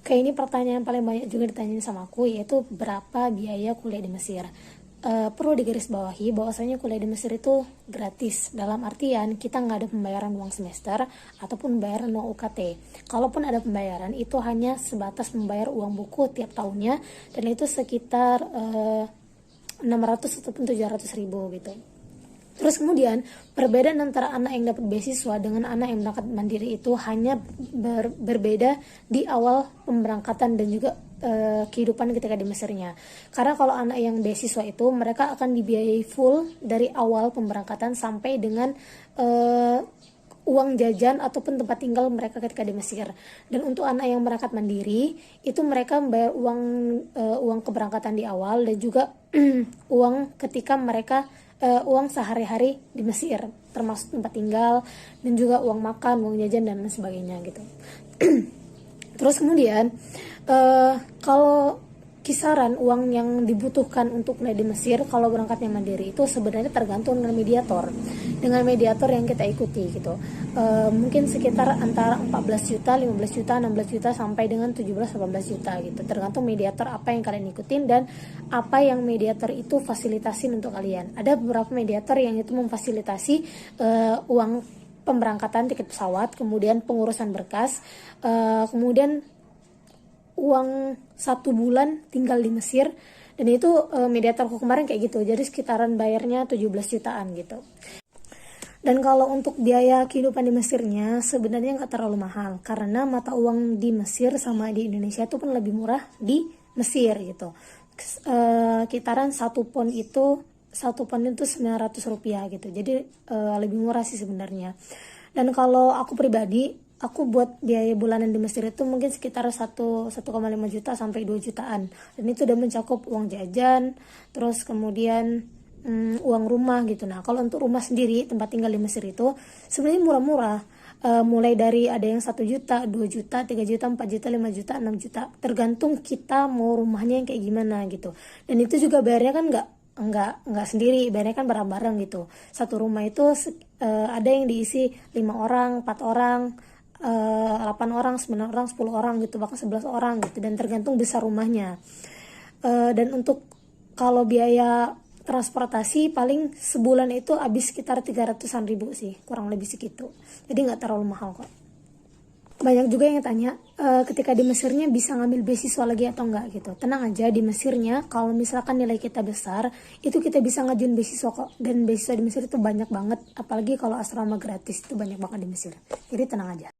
Oke, ini pertanyaan paling banyak juga ditanyain sama aku, yaitu berapa biaya kuliah di Mesir. Perlu digarisbawahi bahwasanya kuliah di Mesir itu gratis, dalam artian kita nggak ada pembayaran uang semester ataupun pembayaran uang UKT. Kalaupun ada pembayaran, itu hanya sebatas membayar uang buku tiap tahunnya, dan itu sekitar 600 ataupun 700 ribu gitu. Terus kemudian perbedaan antara anak yang dapat beasiswa dengan anak yang berangkat mandiri itu hanya berbeda di awal pemberangkatan dan juga kehidupan ketika di Mesirnya. Karena kalau anak yang beasiswa itu mereka akan dibiayai full dari awal pemberangkatan sampai dengan uang jajan ataupun tempat tinggal mereka ketika di Mesir. Dan untuk anak yang berangkat mandiri itu mereka membayar uang keberangkatan di awal dan juga uang ketika mereka uang sehari-hari di Mesir, termasuk tempat tinggal dan juga uang makan, uang jajan dan lain sebagainya gitu. Terus kemudian kalau kisaran uang yang dibutuhkan untuk kuliah di Mesir kalau berangkatnya mandiri itu sebenarnya tergantung dengan mediator yang kita ikuti gitu. Mungkin sekitar antara 14 juta, 15 juta, 16 juta sampai dengan 17-18 juta gitu, tergantung mediator apa yang kalian ikutin dan apa yang mediator itu fasilitasin untuk kalian. Ada beberapa mediator yang itu memfasilitasi uang pemberangkatan tiket pesawat, kemudian pengurusan berkas, kemudian uang 1 bulan tinggal di Mesir, dan itu mediatorku kemarin kayak gitu, jadi sekitaran bayarnya 17 jutaan gitu. Dan kalau untuk biaya kehidupan di Mesirnya sebenarnya nggak terlalu mahal, karena mata uang di Mesir sama di Indonesia itu pun lebih murah di Mesir gitu. Kitaran 1 pon itu 900 rupiah gitu, jadi lebih murah sih sebenarnya. Dan kalau aku pribadi, aku buat biaya bulanan di Mesir itu mungkin sekitar 1,5 juta sampai 2 jutaan. Dan itu udah mencakup uang jajan, terus kemudian uang rumah gitu. Nah, kalau untuk rumah sendiri, tempat tinggal di Mesir itu sebenarnya murah-murah. Mulai dari ada yang 1 juta, 2 juta, 3 juta, 4 juta, 5 juta, 6 juta. Tergantung kita mau rumahnya yang kayak gimana gitu. Dan itu juga bayarnya kan nggak sendiri, bayarnya kan bareng-bareng gitu. Satu rumah itu ada yang diisi 5 orang, 4 orang, 8 orang, 9 orang, 10 orang gitu, bahkan 11 orang gitu, dan tergantung besar rumahnya. Dan untuk kalau biaya transportasi paling sebulan itu habis sekitar 300-an ribu sih, kurang lebih segitu, jadi nggak terlalu mahal kok. Banyak juga yang tanya ketika di Mesirnya bisa ngambil beasiswa lagi atau enggak gitu. Tenang aja, di Mesirnya kalau misalkan nilai kita besar itu kita bisa ngajuin beasiswa kok, dan beasiswa di Mesir itu banyak banget, apalagi kalau asrama gratis itu banyak banget di Mesir, jadi tenang aja.